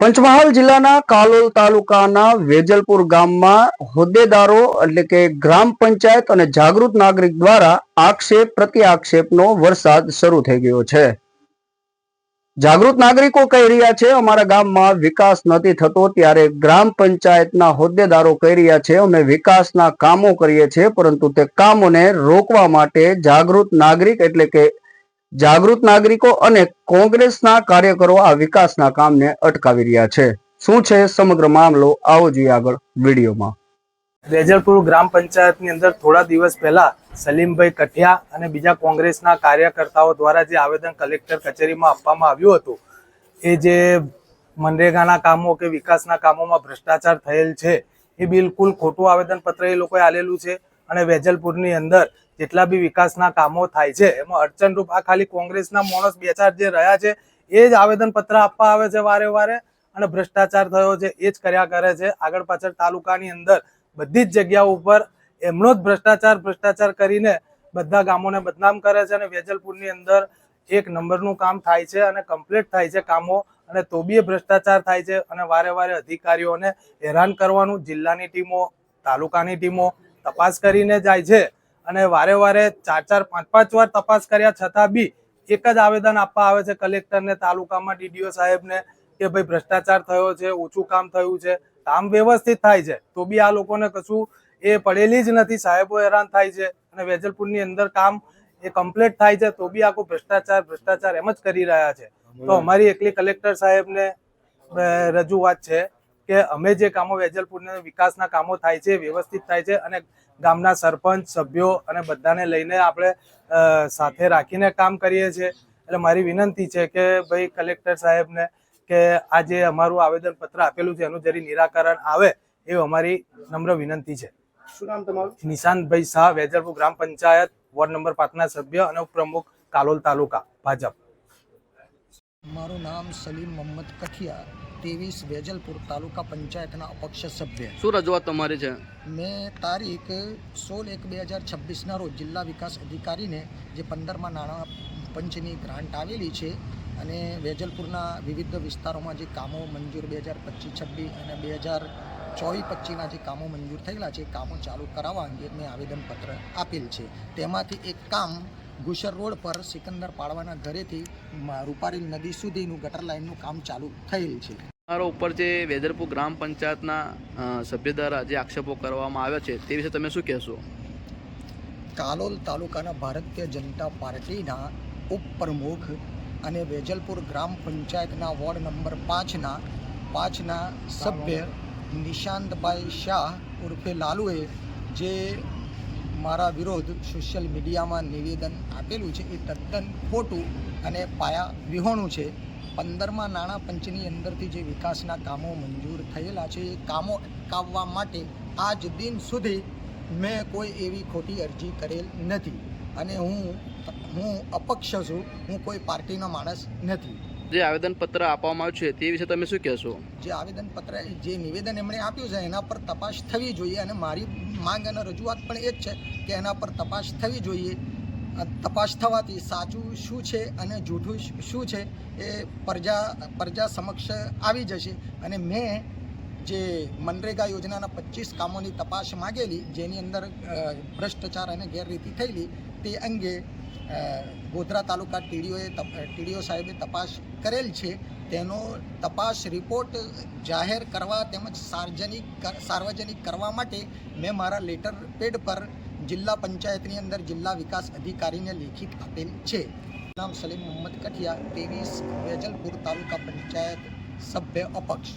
પંચમહાલ જિલ્લાના કાલોલ તાલુકાના વેજલપુર ગામમાં હોદ્દેદારો એટલે કે ગ્રામ પંચાયત અને જાગૃત નાગરિક દ્વારા આક્ષેપ પ્રતિ આક્ષેપનો વરસાદ શરૂ થઈ ગયો છે। જાગૃત નાગરિકો કહી રહ્યા છે અમારા ગામમાં વિકાસ નથી થતો, ત્યારે ગ્રામ પંચાયતના હોદ્દેદારો કહી રહ્યા છે અમે વિકાસના કામો કરીએ છીએ, પરંતુ તે કામોને રોકવા માટે જાગૃત નાગરિકો અને કોંગ્રેસના કાર્યકરો આ વિકાસના કામને અટકાવી રહ્યા છે। શું છે સમગ્ર મામલો, આવો જોઈએ આગળ વિડીયોમાં। વેજલપુર ગ્રામ પંચાયતની અંદર થોડા દિવસ પહેલા સલીમભાઈ કઠિયા અને બીજા કોંગ્રેસના કાર્યકર્તાઓ દ્વારા જે આવેદન કલેક્ટર કચેરીમાં આપવામાં આવ્યું હતું, એ જે મનરેગાના કામો કે વિકાસના કામોમાં ભ્રષ્ટાચાર થયેલ છે, એ બિલકુલ ખોટું આવેદનપત્ર એ લોકોએ આલેલું છે। અને વેજલપુરની અંદર જેટલા બી વિકાસના કામો થાય છે એમાં અડચણરૂપ આ ખાલી કોંગ્રેસના માણસ બે ચાર જે રહ્યા છે એ જ આવેદનપત્ર આપવા આવે છે વારે વારે, અને ભ્રષ્ટાચાર થયો છે એ જ કર્યા કરે છે। આગળ પાછળ તાલુકાની અંદર બધી જ જગ્યાઓ ઉપર એમનો જ ભ્રષ્ટાચાર કરીને બધા ગામોને બદનામ કરે છે, અને વેજલપુરની અંદર એક નંબરનું કામ થાય છે અને કમ્પ્લીટ થાય છે કામો, અને તો બી ભ્રષ્ટાચાર થાય છે અને વારે વારે અધિકારીઓને હેરાન કરવાનું, જિલ્લાની ટીમો તાલુકાની ટીમો તપાસ કરીને જાય છે, અને વારે વારે 4-5 વાર તપાસ કર્યા છતાં બી એક જ આવેદન આપવા આવે છે કલેક્ટરને, તાલુકામાં ડીડીઓ સાહેબને કે ભાઈ ભ્રષ્ટાચાર થયો છે, ઓછું કામ થયું છે, કામ વ્યવસ્થિત થાય છે તો બી આ લોકોને કશું એ પડેલી જ નથી। સાહેબો હેરાન થાય છે અને વેજલપુરની અંદર કામ એ કમ્પ્લીટ થાય છે તો બી આખું ભ્રષ્ટાચાર એમ જ કરી રહ્યા છે। તો અમારી એકલી કલેક્ટર સાહેબને રજૂઆત છે કે અમે જે કામો વેજલપુરના વિકાસના કામો થાય છે વ્યવસ્થિત થાય છે, અને ગામના સરપંચ સભ્યો અને બધાને લઈને આપણે સાથે રાખીને કામ કરીએ છીએ। એટલે મારી વિનંતી છે કે ભાઈ કલેક્ટર સાહેબને કે આ જે અમારું આવેદનપત્ર આપેલું છે એનું જરી નિરાકરણ આવે એ અમારી નમ્ર વિનંતી છે। શું નામ તમારું? નિશાંતભાઈ શાહ, વેજલપુર ગ્રામ પંચાયત વોર્ડ નંબર 5ના સભ્ય અને ઉપપ્રમુખ, કાલોલ તાલુકા ભાજપ। મારું નામ સલીમ મોહમ્મદ કઠિયા, 23 વેજલપુર તાલુકા પંચાયતના અપક્ષ સભ્ય। શું રજૂઆત તમારી છે? મેં તારીખ 16/1/2026ના રોજ જિલ્લા વિકાસ અધિકારીને જે 15મા નાણાં પંચની ગ્રાન્ટ આવેલી છે અને વેજલપુરના વિવિધ વિસ્તારોમાં જે કામો મંજૂર 2025-26 અને 2024-25ના જે કામો મંજૂર થયેલા છે, કામો ચાલુ કરાવવા અંગે મેં આવેદનપત્ર આપેલ છે। તેમાંથી એક કામ ગુસર રોડ પર સિકંદર પાડવાના ઘરેથી રૂપારેલ નદી સુધીનું ગટર લાઇનનું કામ ચાલુ થયેલ છે। તમારા ઉપર જે વેજલપુર ગ્રામ પંચાયતના સભ્ય દ્વારા જે આક્ષેપો કરવામાં આવ્યા છે તે વિશે તમે શું કહેશો? કાલોલ તાલુકાના ભારતીય જનતા પાર્ટીના ઉપપ્રમુખ અને વેજલપુર ગ્રામ પંચાયતના વોર્ડ નંબર 5ના સભ્ય નિશાંતભાઈ શાહ ઉર્ફે લાલુએ જે મારા વિરોધ સોશિયલ મીડિયામાં નિવેદન આપેલું છે એ તદ્દન ખોટું અને પાયા વિહોણું છે। 15મા નાણાં પંચની અંદરથી જે વિકાસના કામો મંજૂર થયેલા છે એ કામો અટકાવવા માટે આજ દિન સુધી મેં કોઈ એવી ખોટી અરજી કરેલ નથી, અને હું અપક્ષ છું, હું કોઈ પાર્ટીનો માણસ નથી। જે આવેદનપત્ર આપવામાં આવ્યું છે તે વિશે તમે શું કહેશો? જે આવેદનપત્ર જે નિવેદન એમણે આપ્યું છે એના પર તપાસ થવી જોઈએ, અને મારી માંગ અને રજૂઆત પણ એ જ છે કે એના પર તપાસ થવી જોઈએ। તપાસ થવાથી સાચું શું છે અને જૂઠું શું છે એ પ્રજા સમક્ષ આવી જશે। અને મેં જે મનરેગા યોજનાના 25 કામોની તપાસ માગેલી, જેની અંદર ભ્રષ્ટાચાર અને ગેરરીતિ થયેલી, તે અંગે ગોધરા તાલુકા ટીડીઓ સાહેબે તપાસ કરેલ છે। તેનો તપાસ રિપોર્ટ જાહેર કરવા તેમજ સાર્વજનિક કરવા માટે મેં મારા લેટર પેડ પર જિલ્લા પંચાયતની અંદર જિલ્લા વિકાસ અધિકારીને લેખિત આપેલ છે। નામ સલીમ મોહમ્મદ કઠિયા, 23 વેજલપુર તાલુકા પંચાયત સભ્ય અપક્ષ।